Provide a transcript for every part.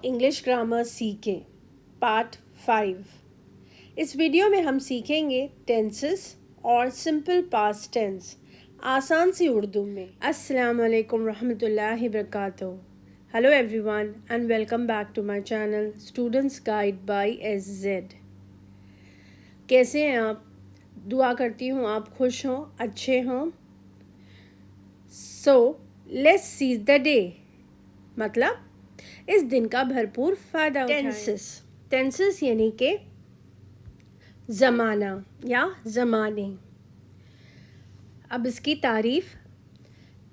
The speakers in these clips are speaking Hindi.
इंग्लिश ग्रामर सीखें पार्ट 5। इस वीडियो में हम सीखेंगे टेंसेस और सिंपल पास्ट टेंस आसान सी उर्दू में। अस्सलाम वालेकुम रहमतुल्लाहि बरकातहू। Hello everyone and welcome back to my channel students guide by SZ। कैसे हैं आप? दुआ करती हूँ आप खुश हों, अच्छे हों। So let's seize the day, मतलब इस दिन का भरपूर फ़ायदा उठाएं। टेंसेस यानी कि ज़माना या ज़माने। अब इसकी तारीफ़।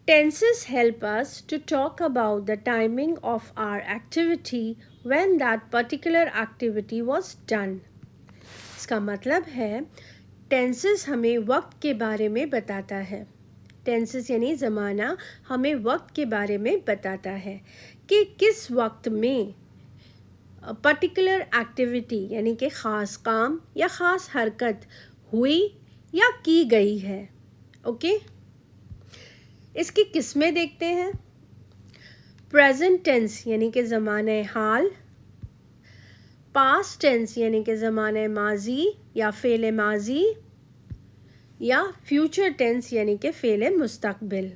Tenses help us to talk about the timing of our activity when that particular activity was done. इसका मतलब है टेंसेस हमें वक्त के बारे में बताता है। टेंसेस यानी ज़माना हमें वक्त के बारे में बताता है कि किस वक्त में पर्टिकुलर एक्टिविटी यानी कि ख़ास काम या ख़ास हरकत हुई या की गई है। ओके, इसकी किस्में देखते हैं। प्रेजेंट टेंस यानी कि ज़माने हाल, पास्ट टेंस यानी कि ज़माने माजी या फ़ेल माजी, या फ्यूचर टेंस यानी कि फ़ेल मुस्तकबिल।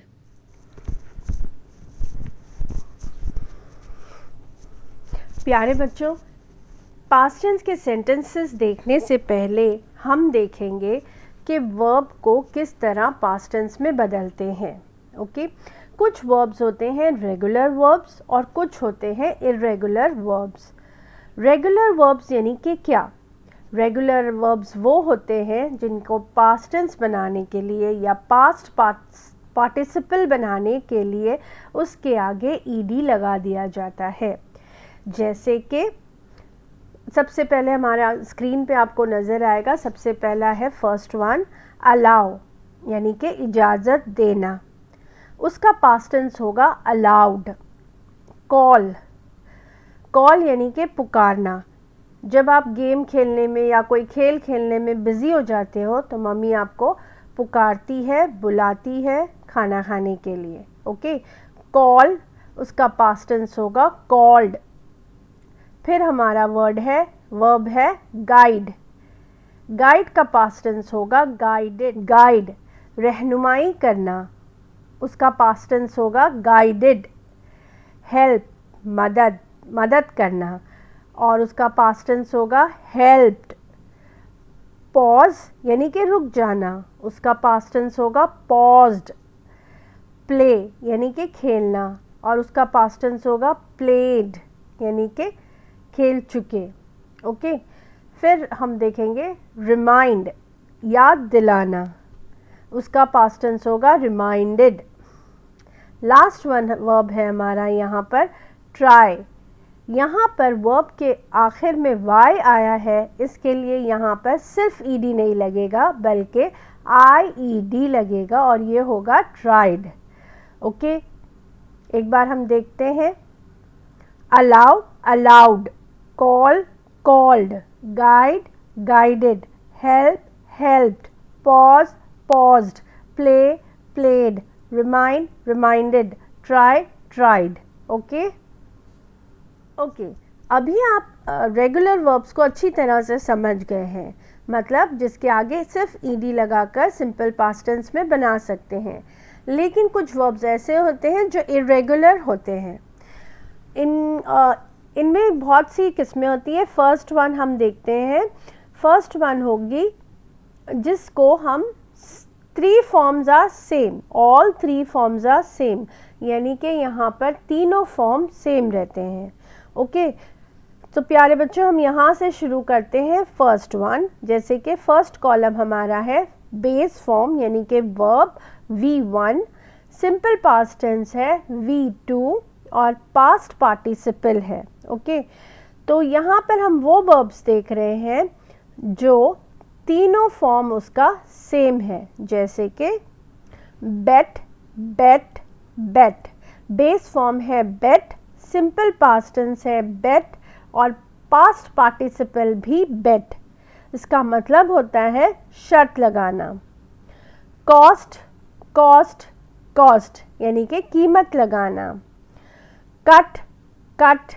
प्यारे बच्चों, पास्ट टेंस के सेंटेंसेस देखने से पहले हम देखेंगे कि वर्ब को किस तरह पास्ट टेंस में बदलते हैं। ओके, कुछ वर्ब्स होते हैं रेगुलर वर्ब्स और कुछ होते हैं इर्रेगुलर वर्ब्स। रेगुलर वर्ब्स यानी कि क्या? रेगुलर वर्ब्स वो होते हैं जिनको पास्ट टेंस बनाने के लिए या पास्ट पार्टिसिपल बनाने के लिए उसके आगे ईडी लगा दिया जाता है। जैसे कि सबसे पहले हमारा स्क्रीन पे आपको नज़र आएगा, सबसे पहला है फर्स्ट वन, अलाउ यानी कि इजाज़त देना। उसका पास्ट टेंस होगा अलाउड। कॉल, कॉल यानी कि पुकारना। जब आप गेम खेलने में या कोई खेल खेलने में बिज़ी हो जाते हो तो मम्मी आपको पुकारती है, बुलाती है खाना खाने के लिए। ओके, कॉल, उसका पास्ट टेंस होगा कॉल्ड। फिर हमारा वर्ब है गाइड। गाइड का पास्ट टेंस होगा गाइडेड। गाइड, रहनुमाई करना, उसका पास्ट टेंस होगा गाइडेड। हेल्प, मदद, मदद करना, और उसका पास्ट टेंस होगा हेल्प्ड। पॉज यानी कि रुक जाना, उसका पास्ट टेंस होगा पॉज्ड। प्ले यानी कि खेलना, और उसका पास्ट टेंस होगा प्लेड यानी कि खेल चुके। ओके, फिर हम देखेंगे रिमाइंड, याद दिलाना, उसका पास्ट टेंस होगा रिमाइंडेड। लास्ट वन वर्ब है हमारा यहाँ पर ट्राई। यहाँ पर वर्ब के आखिर में वाई आया है, इसके लिए यहाँ पर सिर्फ ईडी नहीं लगेगा बल्कि IED लगेगा और ये होगा ट्राइड। ओके, एक बार हम देखते हैं। Allow, allowed, call, called, guide, guided, help, helped, pause, paused, play, played, remind, reminded, try, tried. Okay, अभी आप रेगुलर वर्ब्स को अच्छी तरह से समझ गए हैं, मतलब जिसके आगे सिर्फ ईडी लगाकर सिंपल पास्ट टेंस में बना सकते हैं। लेकिन कुछ वर्ब्स ऐसे होते हैं जो इरेगुलर होते हैं। इनमें बहुत सी किस्में होती हैं। फर्स्ट वन हम देखते हैं। फर्स्ट वन होगी जिसको हम 3 forms are same, all 3 forms are same, यानी कि यहाँ पर तीनों फॉर्म सेम रहते हैं। ओके, तो प्यारे बच्चों हम यहाँ से शुरू करते हैं फर्स्ट वन। जैसे कि फर्स्ट कॉलम हमारा है बेस फॉर्म यानी कि verb V1, simple past tense है V2 और पास्ट पार्टिसिपल है। ओके, तो यहाँ पर हम वो वर्ब्स देख रहे हैं जो तीनों फॉर्म उसका सेम है। जैसे कि बेट, बेट, बेट, बेस फॉर्म है बेट, सिंपल पास्ट टेंस है बेट और पास्ट पार्टिसिपल भी बेट। इसका मतलब होता है शर्त लगाना। कॉस्ट, कॉस्ट, कॉस्ट यानी कि कीमत लगाना। कट, कट,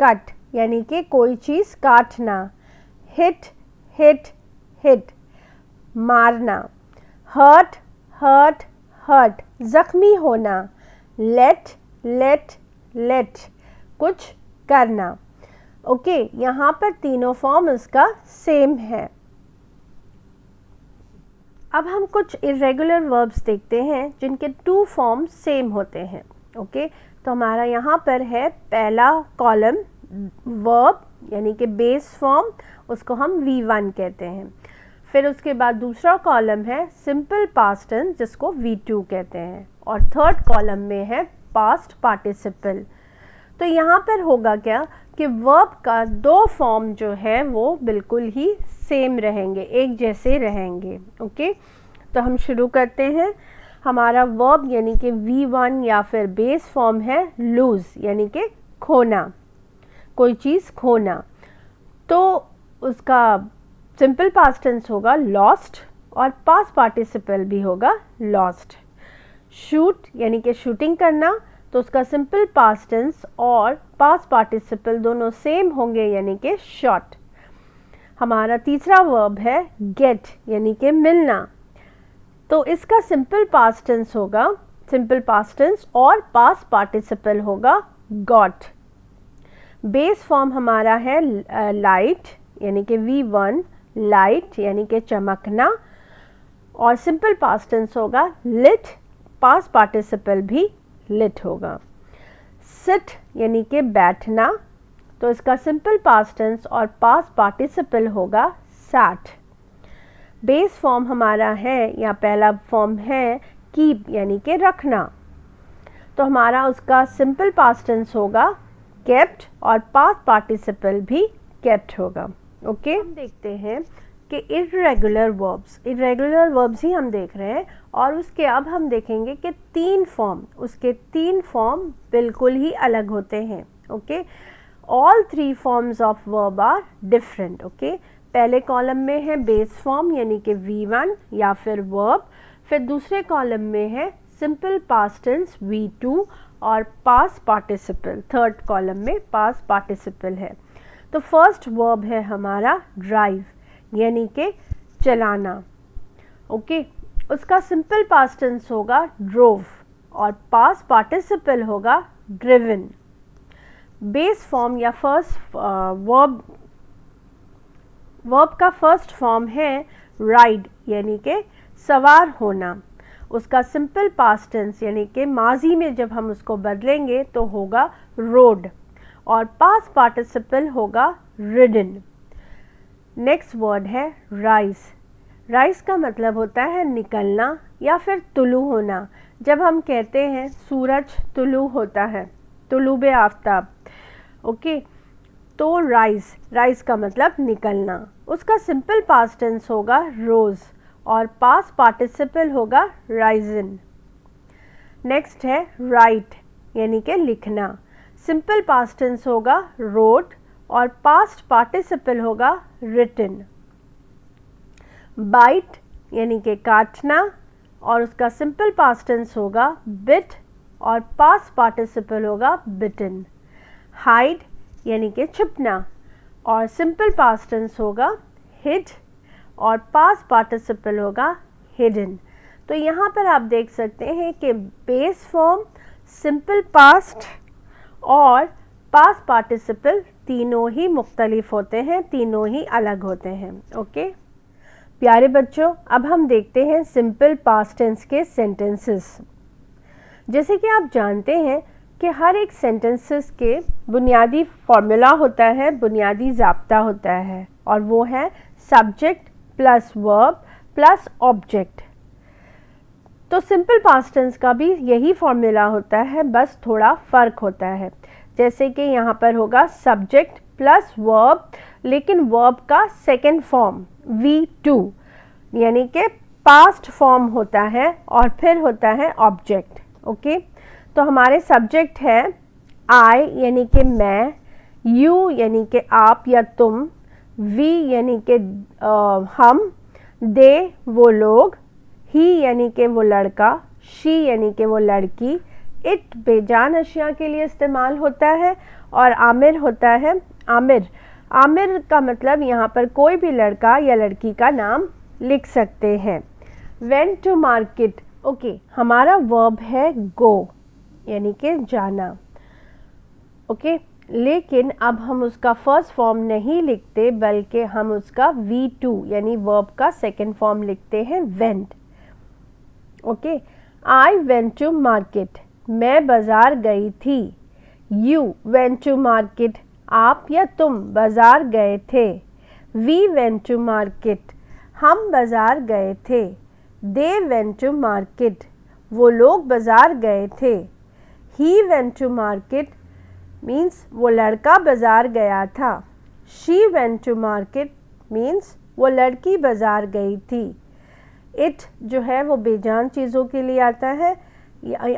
कट यानी कि कोई चीज़ काटना, हिट हिट हिट मारना, हर्ट हर्ट हर्ट जख्मी होना, लेट लेट लेट कुछ करना। ओके, यहाँ पर तीनों फॉर्म इसका सेम है। अब हम कुछ इरेगुलर वर्ब्स देखते हैं जिनके 2 फॉर्म सेम होते हैं। ओके, तो हमारा यहाँ पर है पहला कॉलम वर्ब यानी कि बेस फॉर्म, उसको हम V1 कहते हैं। फिर उसके बाद दूसरा कॉलम है सिंपल पास्ट टेंस जिसको V2 कहते हैं, और थर्ड कॉलम में है पास्ट पार्टिसिपल। तो यहाँ पर होगा क्या कि वर्ब का 2 फॉर्म जो है वो बिल्कुल ही सेम रहेंगे, एक जैसे रहेंगे। ओके, तो हम शुरू करते हैं। हमारा वर्ब यानी कि V1 या फिर बेस फॉर्म है लूज़ यानी कि खोना, कोई चीज़ खोना, तो उसका सिंपल पास्ट टेंस होगा लॉस्ट और पास्ट पार्टिसिपल भी होगा लॉस्ट। शूट यानी कि शूटिंग करना, तो उसका सिंपल पास्ट टेंस और पास्ट पार्टिसिपल दोनों सेम होंगे यानी कि शॉट। हमारा तीसरा वर्ब है गेट यानी कि मिलना, तो इसका सिंपल पास्ट टेंस होगा, सिंपल पास्ट टेंस और पास्ट पार्टिसिपल होगा गॉट। बेस फॉर्म हमारा है लाइट यानी कि V1 लाइट यानी कि चमकना, और सिंपल पास्ट टेंस होगा लिट, पास्ट पार्टिसिपल भी लिट होगा। सिट यानी कि बैठना, तो इसका सिंपल पास्ट टेंस और पास्ट पार्टिसिपल होगा सैट। बेस फॉर्म हमारा है या पहला फॉर्म है कीप यानी कि रखना, तो हमारा उसका सिंपल पास्ट टेंस होगा केप्ट और पास्ट पार्टिसिपल भी केप्ट होगा। ओके, हम देखते हैं कि इर्रेगुलर वर्ब्स ही हम देख रहे हैं, और उसके अब हम देखेंगे कि 3 फॉर्म, उसके 3 फॉर्म बिल्कुल ही अलग होते हैं। Okay, all 3 forms of verb are different. Okay, पहले कॉलम में है बेस फॉर्म यानी कि V1 या फिर वर्ब, फिर दूसरे कॉलम में है सिंपल पास्ट टेंस V2 और पास्ट पार्टिसिपल, थर्ड कॉलम में पास्ट पार्टिसिपल है। तो फर्स्ट वर्ब है हमारा ड्राइव यानी कि चलाना। ओके, उसका सिंपल पास्ट टेंस होगा ड्रोव और पास्ट पार्टिसिपल होगा ड्रिवन। बेस फॉर्म या फर्स्ट वर्ब का फर्स्ट फॉर्म है राइड यानी कि सवार होना, उसका सिंपल पास्ट टेंस यानी कि माजी में जब हम उसको बदलेंगे तो होगा रोड, और पास्ट पार्टिसिपल होगा रिडन। नेक्स्ट वर्ड है राइज। राइज का मतलब होता है निकलना या फिर तुलू होना। जब हम कहते हैं सूरज तुलू होता है, तुलूबे आफ्ताब। ओके, तो राइज का मतलब निकलना, उसका सिंपल पास्ट टेंस होगा रोज और पास्ट पार्टिसिपल होगा राइजन। नेक्स्ट है राइट यानी कि लिखना, सिंपल पास्ट टेंस होगा रोट और पास्ट पार्टिसिपल होगा रिटन। बाइट यानी कि काटना, और उसका सिंपल पास्ट टेंस होगा बिट और पास्ट पार्टिसिपल होगा बिटन। हाइड यानी कि छुपना, और सिंपल पास्ट टेंस होगा हिड और पास्ट पार्टिसिपल होगा हिडन। तो यहाँ पर आप देख सकते हैं कि बेस फॉर्म, सिंपल पास्ट और पास्ट पार्टिसिपल तीनों ही मुख्तलिफ होते हैं, तीनों ही अलग होते हैं। ओके प्यारे बच्चों, अब हम देखते हैं सिंपल पास्ट टेंस के सेंटेंसेस। जैसे कि आप जानते हैं कि हर एक सेंटेंसेस के बुनियादी फॉर्मूला होता है, बुनियादी ज़ाब्ता होता है, और वो है subject plus verb plus object. तो सिंपल पास्ट टेंस का भी यही फॉर्मूला होता है, बस थोड़ा फ़र्क होता है। जैसे कि यहाँ पर होगा सब्जेक्ट प्लस वर्ब, लेकिन वर्ब का सेकेंड फॉर्म V2 यानी कि पास्ट फॉर्म होता है, और फिर होता है ऑब्जेक्ट। ओके, तो हमारे सब्जेक्ट है आई यानी कि मैं, यू यानी कि आप या तुम, वी यानी कि हम, दे वो लोग, ही यानी कि वो लड़का, शी यानी कि वो लड़की, इट बेजान अशिया के लिए इस्तेमाल होता है और आमिर होता है आमिर। आमिर का मतलब यहाँ पर कोई भी लड़का या लड़की का नाम लिख सकते हैं। वेंट टू मार्केट, ओके, हमारा वर्ब है गो यानी कि जाना, ओके, लेकिन अब हम उसका फर्स्ट फॉर्म नहीं लिखते बल्कि हम उसका V2 यानी वर्ब का सेकंड फॉर्म लिखते हैं went, okay. I went to market, मैं बाज़ार गई थी। यू वेंट टू मार्केट, आप या तुम बाज़ार गए थे। वी वेंट टू मार्केट, हम बाज़ार गए थे। दे वेंट टू मार्केट, वो लोग बाज़ार गए थे। He went to market means वो लड़का बाज़ार गया था। She went to market means वो लड़की बाज़ार गई थी। इट जो है वो बेजान चीज़ों के लिए आता है।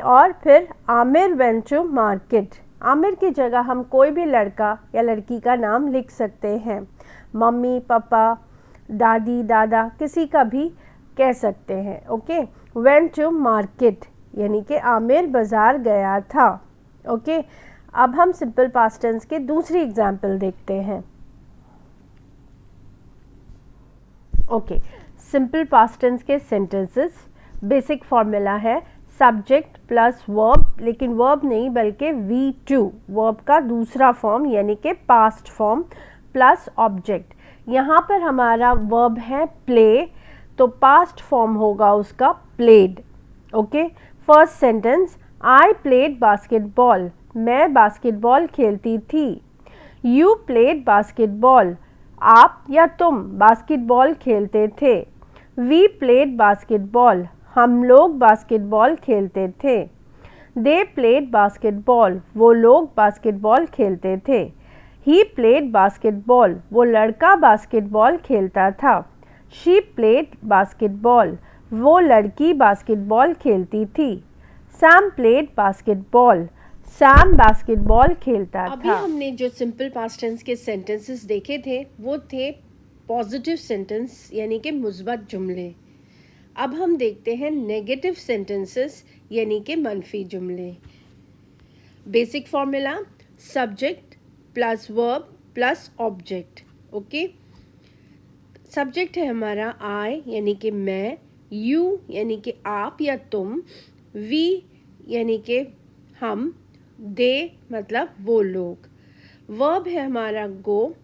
और फिर Aamir went to market, Aamir की जगह हम कोई भी लड़का या लड़की का नाम लिख सकते हैं। मम्मी, पापा, दादी, दादा, किसी का भी कह सकते हैं, ओके। वेंट टू मार्केट यानी कि आमिर बाज़ार गया था, ओके। अब हम सिंपल पास्ट टेंस के दूसरी एग्जाम्पल देखते हैं, ओके। सिंपल पास्ट टेंस के सेंटेंसेस बेसिक फॉर्मूला है सब्जेक्ट प्लस वर्ब, लेकिन वर्ब नहीं बल्कि V2 वर्ब का दूसरा फॉर्म यानी कि पास्ट फॉर्म प्लस ऑब्जेक्ट। यहाँ पर हमारा वर्ब है प्ले, तो पास्ट फॉर्म होगा उसका प्लेड, ओके। फर्स्ट सेंटेंस, आई प्लेड बास्केटबॉल, मैं बास्केटबॉल खेलती थी। यू प्लेड बास्केटबॉल, आप या तुम बास्केटबॉल खेलते थे। वी प्लेड बास्केटबॉल, हम लोग बास्केटबॉल खेलते थे। दे प्लेड बास्केटबॉल, वो लोग बास्केटबॉल खेलते थे। ही प्लेड बास्केटबॉल, वो लड़का बास्केटबॉल खेलता था। शी प्लेड बास्केटबॉल, वो लड़की बास्केटबॉल खेलती थी। Sam played basketball, Sam basketball खेलता था। अभी हमने जो सिंपल पास्ट टेंस के सेंटेंसेस देखे थे वो थे पॉजिटिव सेंटेंस यानी कि मुस्बत जुमले। अब हम देखते हैं नेगेटिव सेंटेंसेस यानी कि मनफी जुमले। Basic formula subject plus verb plus object, okay. Subject है हमारा आई यानी कि मैं, यू यानी कि आप या तुम, वी यानी कि हम, दे मतलब वो लोग। वर्ब है हमारा गो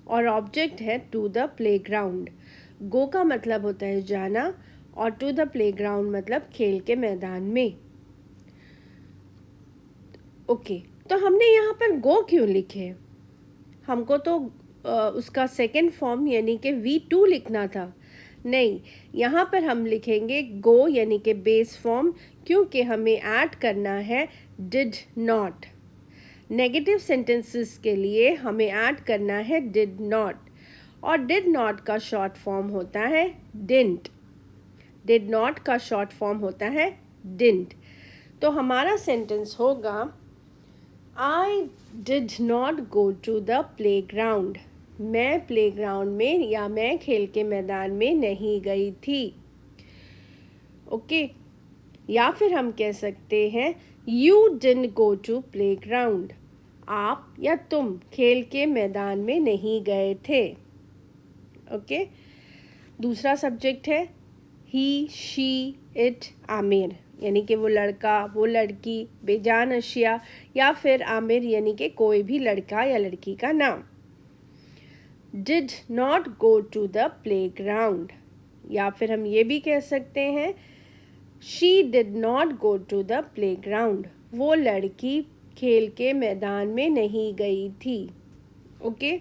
और ऑब्जेक्ट है टू द प्लेग्राउंड। गो का मतलब होता है जाना और टू द प्लेग्राउंड मतलब खेल के मैदान में, ओके। तो हमने यहाँ पर गो क्यों लिखे? हमको तो उसका सेकंड फॉर्म यानी कि V2 लिखना था। नहीं, यहाँ पर हम लिखेंगे गो यानी कि बेस फॉर्म, क्योंकि हमें ऐड करना है डिड नॉट। नेगेटिव सेंटेंसेस के लिए हमें ऐड करना है डिड नॉट, और डिड नॉट का शॉर्ट फॉर्म होता है डिडंट। डिड नॉट का शॉर्ट फॉर्म होता है डिडंट। तो हमारा सेंटेंस होगा I did not go to the playground, मैं प्लेग्राउंड में या मैं खेल के मैदान में नहीं गई थी, ओके। या फिर हम कह सकते हैं you didn't go to playground, आप या तुम खेल के मैदान में नहीं गए थे, ओके। दूसरा सब्जेक्ट है ही, शी, इट, आमिर यानी कि वो लड़का, वो लड़की, बेजान अशिया, या फिर आमिर यानी कि कोई भी लड़का या लड़की का नाम। Did not go to the playground, या फिर हम ये भी कह सकते हैं she did not go to the playground, वो लड़की खेल के मैदान में नहीं गई थी, ओके।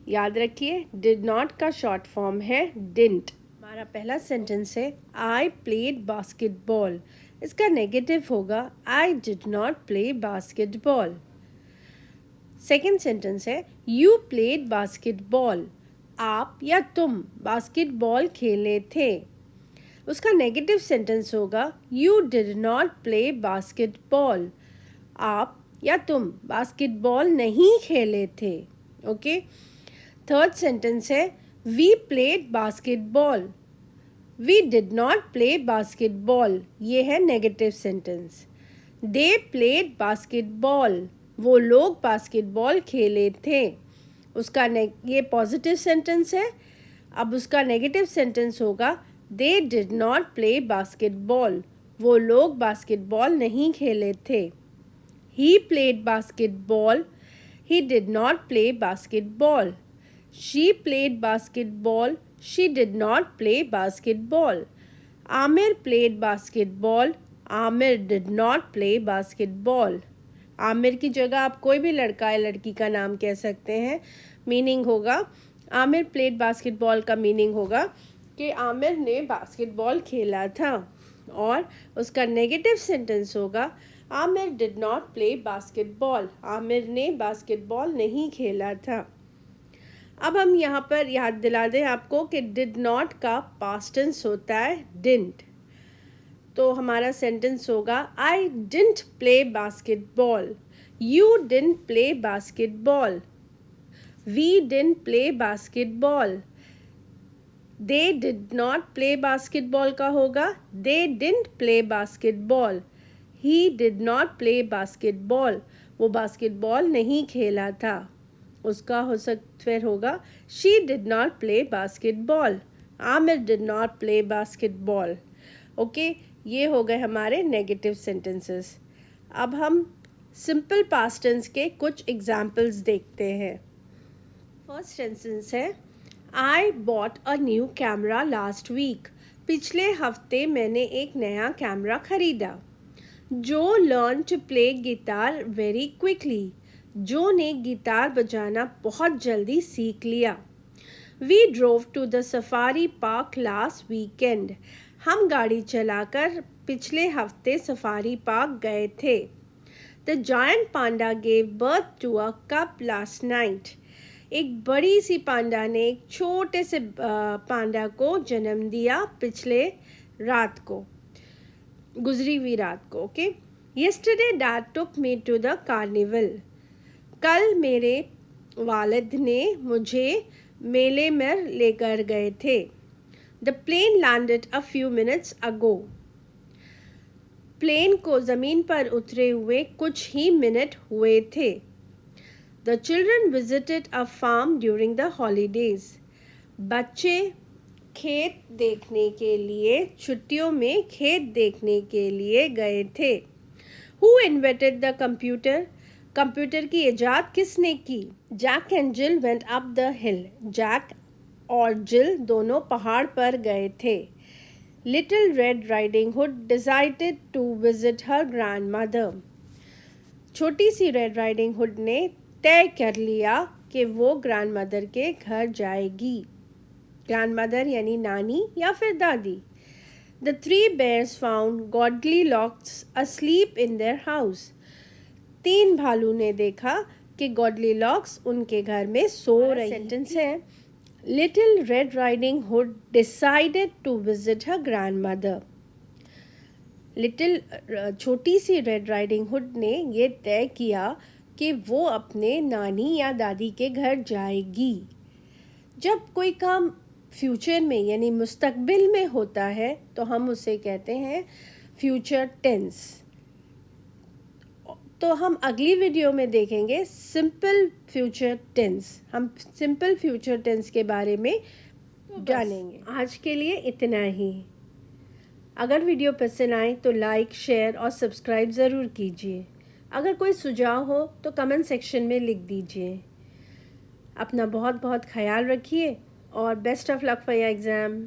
याद रखिए डिड नॉट का शॉर्ट फॉर्म है डिडंट। हमारा पहला सेंटेंस है आई प्लेड बास्केटबॉल, इसका नेगेटिव होगा I did not play basketball. Second sentence है यू प्लेड बास्केटबॉल, आप या तुम बास्केटबॉल खेले थे, उसका नेगेटिव सेंटेंस होगा you did not play basketball, आप या तुम बास्केटबॉल नहीं खेले थे, ओके। थर्ड सेंटेंस है we played basketball, we did not play basketball, ये है negative sentence. They played basketball, वो लोग बास्केटबॉल खेले थे। उसका ये पॉजिटिव सेंटेंस है। अब उसका नेगेटिव सेंटेंस होगा दे डिड नॉट प्ले बास्केटबॉल, वो लोग बास्केटबॉल नहीं खेले थे। He played basketball, he did not play basketball. She played basketball, she did not play basketball. Aamir played basketball, Aamir did not play basketball. Aamir की जगह आप कोई भी लड़का या लड़की का नाम कह सकते हैं। मीनिंग होगा आमिर प्लेड बास्केटबॉल का मीनिंग होगा कि आमिर ने बास्केटबॉल खेला था। और उसका नेगेटिव सेंटेंस होगा Aamir did not play basketball, Aamir ने बास्केटबॉल नहीं खेला था। अब हम यहाँ पर याद दिला दें आपको कि डिड नॉट का पास्ट टेंस होता है डिडंट। तो हमारा सेंटेंस होगा I didn't play basketball, you didn't play basketball, we didn't play basketball. They did not play basketball का होगा they didn't play basketball. He did not play basketball, वो बास्केटबॉल नहीं खेला था। उसका हो सकता फिर होगा she did not play basketball, Aamir did not play basketball. Okay, ये हो गए हमारे नेगेटिव सेंटेंसेस। अब हम सिंपल पास्ट टेंस के कुछ एग्जाम्पल्स देखते हैं। फर्स्ट सेंटेंस है I bought a new camera last week, पिछले हफ्ते मैंने एक नया कैमरा खरीदा। Joe learn to play guitar very quickly, Joe ने गिटार बजाना बहुत जल्दी सीख लिया। We drove to the safari park last weekend, हम गाड़ी चलाकर पिछले हफ्ते सफारी पार्क गए थे। The giant panda gave birth to a cub last night, एक बड़ी सी पांडा ने एक छोटे से पांडा को जन्म दिया पिछले रात को, गुजरी हुई रात को। Okay, yesterday dad took me to the carnival, कल मेरे वालिद ने मुझे मेले में लेकर गए थे। The plane landed a few minutes ago, plane को ज़मीन पर उतरे हुए कुछ ही मिनट हुए थे। The children visited a farm during the holidays, बच्चे खेत देखने के लिए छुट्टियों में खेत देखने के लिए गए थे। Who invented the computer, computer की इजाद किसने की। Jack and Jill went up the hill, Jack और जिल दोनों पहाड़ पर गए थे। Little Red Riding Hood decided to visit her grandmother, छोटी सी रेड राइडिंग हुड ने तय कर लिया कि वो ग्रैंडमदर के घर जाएगी। ग्रैंडमदर यानी नानी या फिर दादी। The three bears found Goldilocks asleep in their house, तीन भालू ने देखा कि गॉडलीलॉक्स उनके घर में सो रही। सेंटेंस है Little Red Riding Hood decided to visit her grandmother, little छोटी सी रेड राइडिंग हुड ने ये तय किया कि वो अपने नानी या दादी के घर जाएगी। जब कोई काम फ्यूचर में यानी मुस्तकबिल में होता है तो हम उसे कहते हैं फ्यूचर टेंस। तो हम अगली वीडियो में देखेंगे सिंपल फ्यूचर टेंस। हम सिंपल फ्यूचर टेंस के बारे में जानेंगे। आज के लिए इतना ही। अगर वीडियो पसंद आए तो लाइक, शेयर और सब्सक्राइब ज़रूर कीजिए। अगर कोई सुझाव हो तो कमेंट सेक्शन में लिख दीजिए। अपना बहुत बहुत ख्याल रखिए और best of luck for your exam.